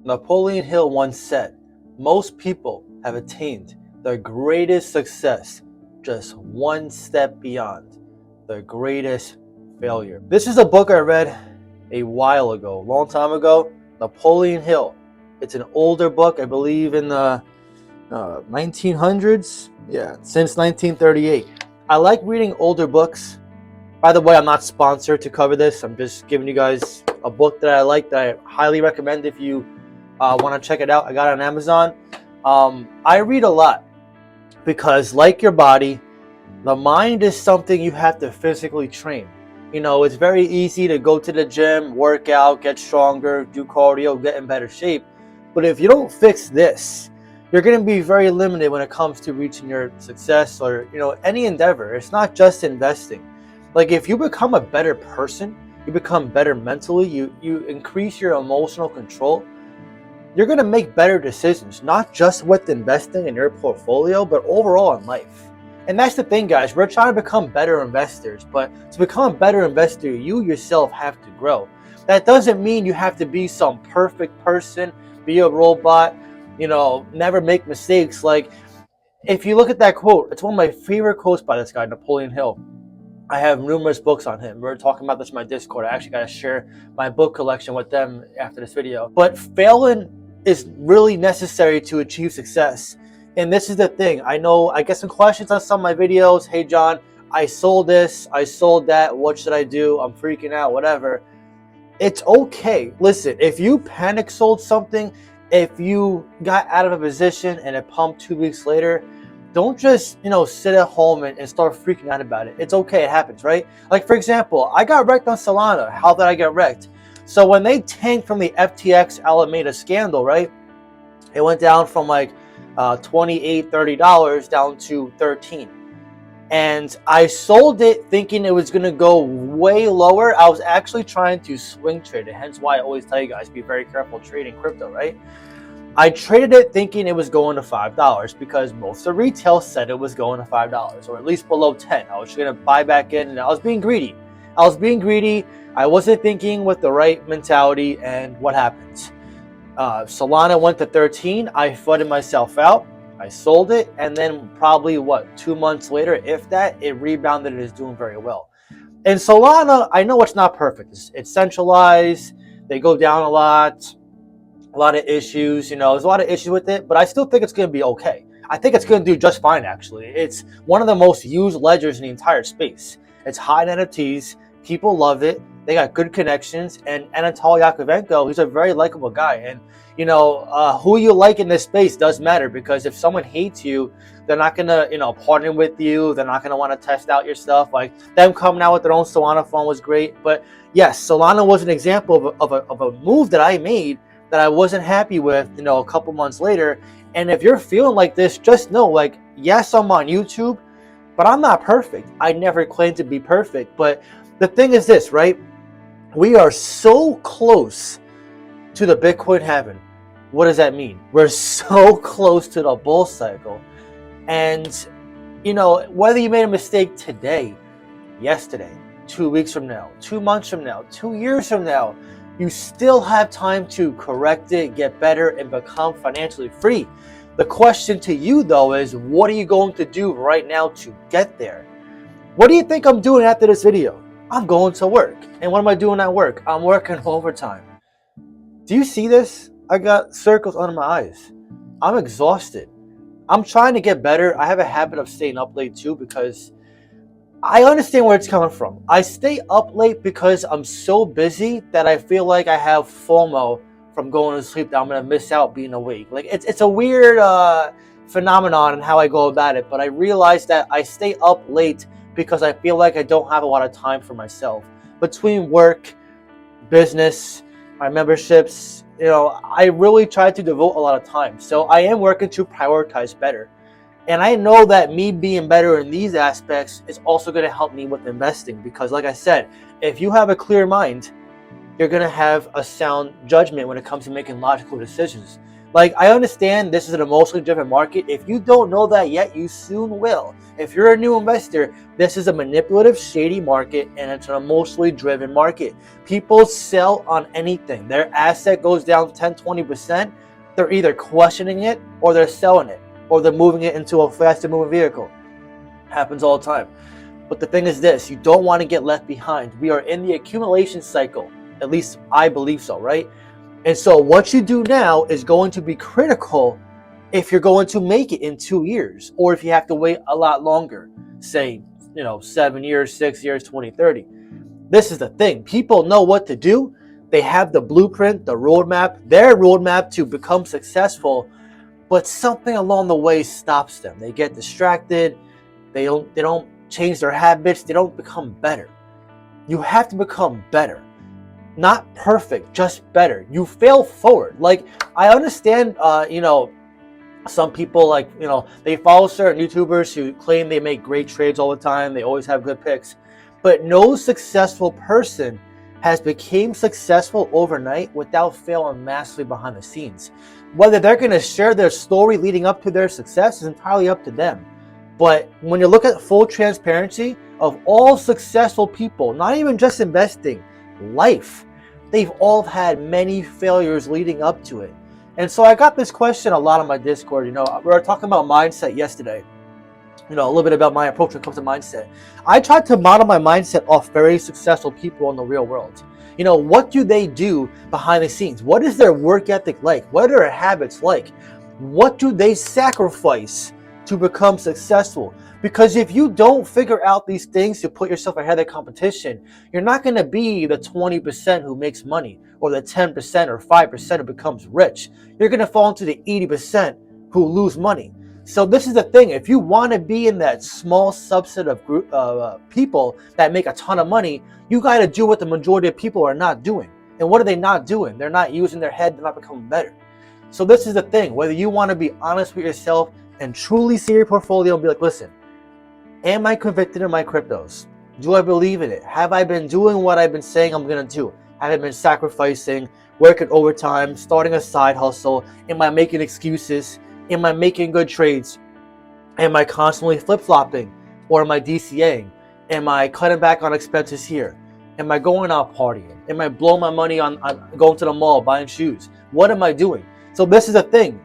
Napoleon Hill once said, most people have attained their greatest success just one step beyond their greatest failure. This is a book I read a while ago, a long time ago, Napoleon Hill. It's an older book, I believe in the 1900s. Yeah, since 1938. I like reading older books. By the way, I'm not sponsored to cover this. I'm just giving you guys a book that I like, that I highly recommend if you want to check it out. I got it on Amazon. I read a lot because, like your body, the mind is something you have to physically train. You know, it's very easy to go to the gym, work out, get stronger, do cardio, get in better shape. But if you don't fix this, you're going to be very limited when it comes to reaching your success or, you know, any endeavor. It's not just investing. Like, if you become a better person, you become better mentally, you increase your emotional control, you're going to make better decisions, not just with investing in your portfolio, but overall in life. And that's the thing, guys. We're trying to become better investors, but to become a better investor, you yourself have to grow. That doesn't mean you have to be some perfect person, be a robot, you know, never make mistakes. Like, if you look at that quote, it's one of my favorite quotes by this guy, Napoleon Hill. I have numerous books on him. We're talking about this in my Discord. I actually got to share my book collection with them after this video. But failing is really necessary to achieve success. And this is the thing. I know I get some questions on some of my videos. Hey, John, I sold this, I sold that. What should I do? I'm freaking out, whatever. It's okay. Listen, if you panic sold something, if you got out of a position and it pumped 2 weeks later, don't just, you know, sit at home and start freaking out about it. It's okay. It happens, right? Like, for example, I got wrecked on Solana. How did I get wrecked? So when they tanked from the FTX Alameda scandal, right? It went down from like $28, $30 down to $13. And I sold it thinking it was going to go way lower. I was actually trying to swing trade it. Hence why I always tell you guys, be very careful trading crypto, right? I traded it thinking it was going to $5 because most of retail said it was going to $5 or at least below 10. I was going to buy back in and I was being greedy. I wasn't thinking with the right mentality, and what happens? Solana went to 13. I flooded myself out. I sold it, and then probably 2 months later, if that, it rebounded and is doing very well. And Solana, I know it's not perfect. It's centralized. They go down a lot of issues. You know, there's a lot of issues with it, but I still think it's going to be okay. I think it's going to do just fine, actually. It's one of the most used ledgers in the entire space. It's high in NFTs. People love it. They got good connections, and Anatoly Yakovenko, he's a very likable guy. And, you know, who you like in this space does matter, because if someone hates you, they're not going to, you know, partner with you. They're not going to want to test out your stuff. Like, them coming out with their own Solana fund was great. But yes, Solana was an example of a move that I made that I wasn't happy with, you know, a couple months later. And if you're feeling like this, just know, like, yes, I'm on YouTube, but I'm not perfect. I never claimed to be perfect. But the thing is this, right? We are so close to the Bitcoin halving. What does that mean? We're so close to the bull cycle. And, you know, whether you made a mistake today, yesterday, 2 weeks from now, 2 months from now, 2 years from now, you still have time to correct it, get better, and become financially free. The question to you, though, is what are you going to do right now to get there? What do you think I'm doing after this video? I'm going to work. And what am I doing at work? I'm working overtime. Do you see this? I got circles under my eyes. I'm exhausted. I'm trying to get better. I have a habit of staying up late too, because I understand where it's coming from. I stay up late because I'm so busy that I feel like I have FOMO from going to sleep, that I'm going to miss out being awake. Like, it's a weird phenomenon in how I go about it, but I realize that I stay up late because I feel like I don't have a lot of time for myself. Between work, business, my memberships, you know, I really try to devote a lot of time. So I am working to prioritize better. And I know that me being better in these aspects is also going to help me with investing, because like I said, if you have a clear mind, you're going to have a sound judgment when it comes to making logical decisions. Like, I understand this is an emotionally driven market. If you don't know that yet, you soon will. If you're a new investor, this is a manipulative, shady market, and it's an emotionally driven market. People sell on anything. Their asset goes down 10, 20%. They're either questioning it, or they're selling it, or they're moving it into a faster moving vehicle. Happens all the time. But the thing is this, you don't want to get left behind. We are in the accumulation cycle. At least I believe so, right? And so what you do now is going to be critical if you're going to make it in 2 years, or if you have to wait a lot longer, say, 7 years, 6 years, 20, 30. This is the thing. People know what to do. They have the blueprint, the roadmap, their roadmap to become successful, but something along the way stops them. They get distracted. They don't change their habits. They don't become better. You have to become better. Not perfect, just better. You fail forward. Like, I understand, some people, like, they follow certain YouTubers who claim they make great trades all the time. They always have good picks. But no successful person has become successful overnight without failing massively behind the scenes. Whether they're going to share their story leading up to their success is entirely up to them. But when you look at full transparency of all successful people, not even just investing, life, they've all had many failures leading up to it. And so I got this question a lot on my Discord. We were talking about mindset yesterday. A little bit about my approach when it comes to mindset. I tried to model my mindset off very successful people in the real world. What do they do behind the scenes? What is their work ethic like? What are their habits like? What do they sacrifice to become successful? Because if you don't figure out these things to put yourself ahead of the competition, you're not going to be the 20% who makes money, or the 10% or 5% who becomes rich. You're going to fall into the 80% who lose money. So this is the thing. If you want to be in that small subset of group people that make a ton of money, you got to do what the majority of people are not doing. And what are they not doing? They're not using their head. They're not becoming better. So this is the thing. Whether you want to be honest with yourself and truly see your portfolio and be like, listen, am I convicted in my cryptos? Do I believe in it? Have I been doing what I've been saying I'm going to do? Have I been sacrificing, working overtime, starting a side hustle? Am I making excuses? Am I making good trades? Am I constantly flip-flopping? Or am I DCAing? Am I cutting back on expenses here? Am I going out partying? Am I blowing my money on going to the mall, buying shoes? What am I doing? So this is the thing.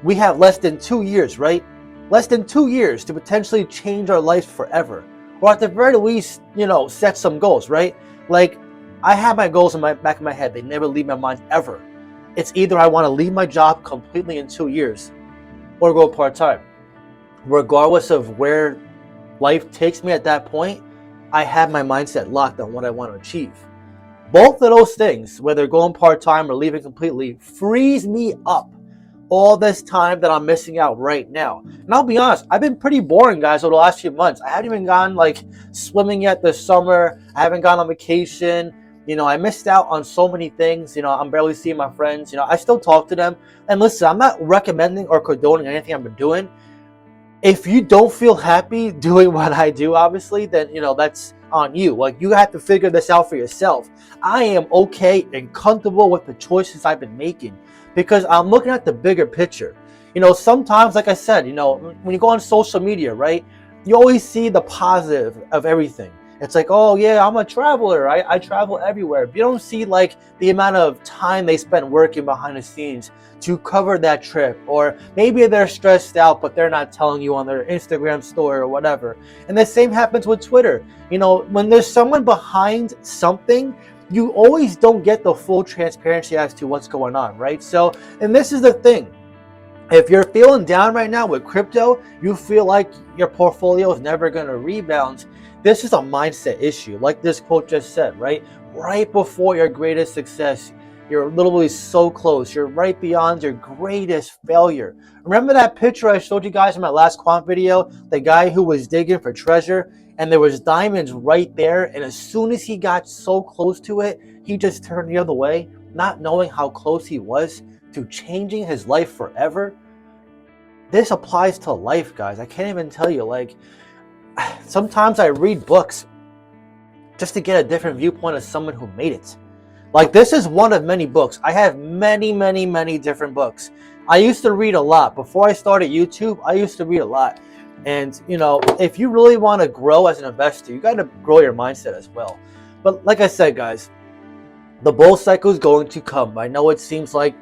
We have less than 2 years, right? Less than 2 years to potentially change our lives forever. Or at the very least, set some goals, right? Like, I have my goals in my back of my head. They never leave my mind ever. It's either I want to leave my job completely in 2 years or go part-time. Regardless of where life takes me at that point, I have my mindset locked on what I want to achieve. Both of those things, whether going part-time or leaving completely, frees me up all this time that I'm missing out right now. And I'll be honest, I've been pretty boring, guys, over the last few months. I haven't even gone swimming yet this summer. I haven't gone on vacation. I missed out on so many things. I'm barely seeing my friends. I still talk to them. And listen, I'm not recommending or condoning anything I've been doing. If you don't feel happy doing what I do, obviously, then, that's on you. Like, you have to figure this out for yourself. I am okay and comfortable with the choices I've been making because I'm looking at the bigger picture. Sometimes, like I said, when you go on social media, right, you always see the positive of everything. It's like, oh yeah, I'm a traveler. I travel everywhere. But you don't see the amount of time they spend working behind the scenes to cover that trip. Or maybe they're stressed out, but they're not telling you on their Instagram story or whatever. And the same happens with Twitter. When there's someone behind something, you always don't get the full transparency as to what's going on, right? So, and this is the thing. If you're feeling down right now with crypto, you feel like your portfolio is never going to rebound. This is a mindset issue, like this quote just said, right? Right before your greatest success, you're literally so close. You're right beyond your greatest failure. Remember that picture I showed you guys in my last quant video? The guy who was digging for treasure and there was diamonds right there. And as soon as he got so close to it, he just turned the other way, not knowing how close he was to changing his life forever. This applies to life, guys. I can't even tell you. Sometimes I read books just to get a different viewpoint of someone who made it. Like, this is one of many books. I have many, many, many different books. I used to read a lot. Before I started YouTube, I used to read a lot. And, you know, if you really want to grow as an investor, you got to grow your mindset as well. But like I said, guys, the bull cycle is going to come. I know it seems like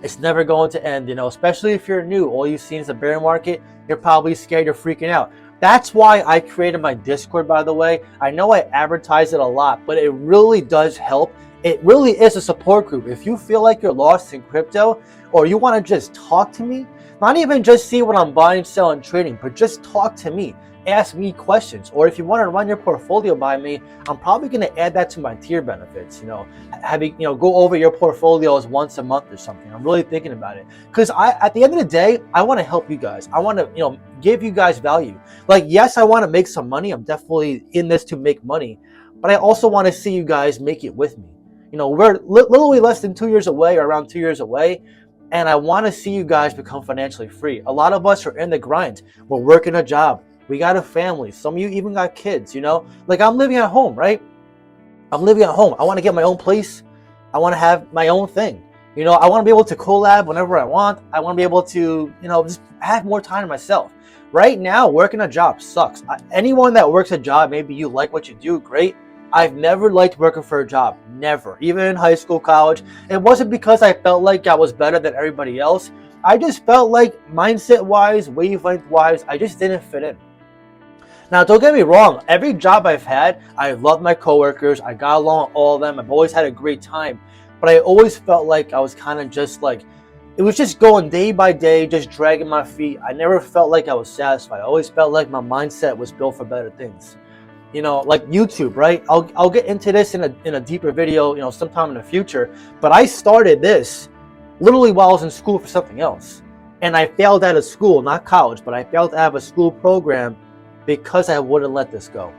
it's never going to end, you know, especially if you're new. All you've seen is the bear market. You're probably scared, you're freaking out. That's why I created my Discord, by the way. I know I advertise it a lot, but it really does help. It really is a support group. If you feel like you're lost in crypto, or you want to just talk to me, not even just see what I'm buying, selling, trading, but just talk to me. Ask me questions. Or if you want to run your portfolio by me, I'm probably going to add that to my tier benefits. You know, having, you know, go over your portfolios once a month or something. I'm really thinking about it, because at the end of the day, I want to help you guys. I want to, you know, give you guys value. Like, yes, I want to make some money. I'm definitely in this to make money, but I also want to see you guys make it with me. You know, we're literally less than 2 years away, or around 2 years away. And I want to see you guys become financially free. A lot of us are in the grind. We're working a job. We got a family. Some of you even got kids, you know? Like, I'm living at home, right? I'm living at home. I want to get my own place. I want to have my own thing. You know, I want to be able to collab whenever I want. I want to be able to, you know, just have more time to myself. Right now, working a job sucks. Anyone that works a job, maybe you like what you do, great. I've never liked working for a job. Never. Even in high school, college. It wasn't because I felt like I was better than everybody else. I just felt like mindset-wise, wavelength-wise, I just didn't fit in. Now, don't get me wrong. Every job I've had, I love my coworkers. I got along with all of them. I've always had a great time. But I always felt like I was kind of just like, it was just going day by day, just dragging my feet. I never felt like I was satisfied. I always felt like my mindset was built for better things. You know, like YouTube, right? I'll get into this in a deeper video, you know, sometime in the future. But I started this literally while I was in school for something else. And I failed out of school, not college, but I failed to have a school program because I wouldn't let this go.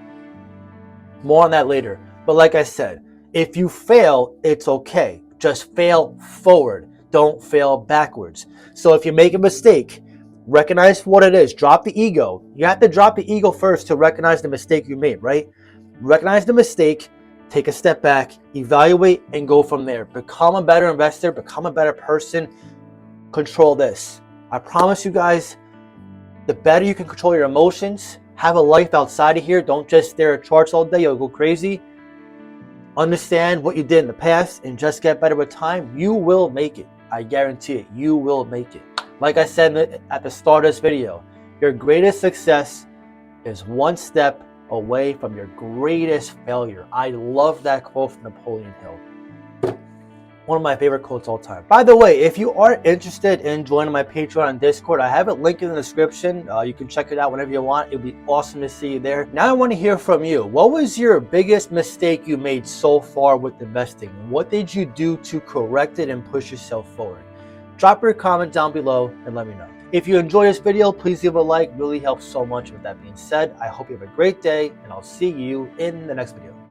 More on that later. But like I said, if you fail, it's okay. Just fail forward. Don't fail backwards. So if you make a mistake, recognize what it is. Drop the ego. You have to drop the ego first to recognize the mistake you made, right? Recognize the mistake, take a step back, evaluate, and go from there. Become a better investor, become a better person. Control this. I promise you guys, the better you can control your emotions, have a life outside of here. Don't just stare at charts all day. You'll go crazy. Understand what you did in the past and just get better with time. You will make it. I guarantee it. You will make it. Like I said at the start of this video, your greatest success is one step away from your greatest failure. I love that quote from Napoleon Hill. One of my favorite quotes all time. By the way, if you are interested in joining my Patreon and Discord, I have it linked in the description. You can check it out whenever you want. It would be awesome to see you there. Now I want to hear from you. What was your biggest mistake you made so far with investing? What did you do to correct it and push yourself forward? Drop your comment down below and let me know. If you enjoyed this video, please leave a like. It really helps so much. With that being said, I hope you have a great day, and I'll see you in the next video.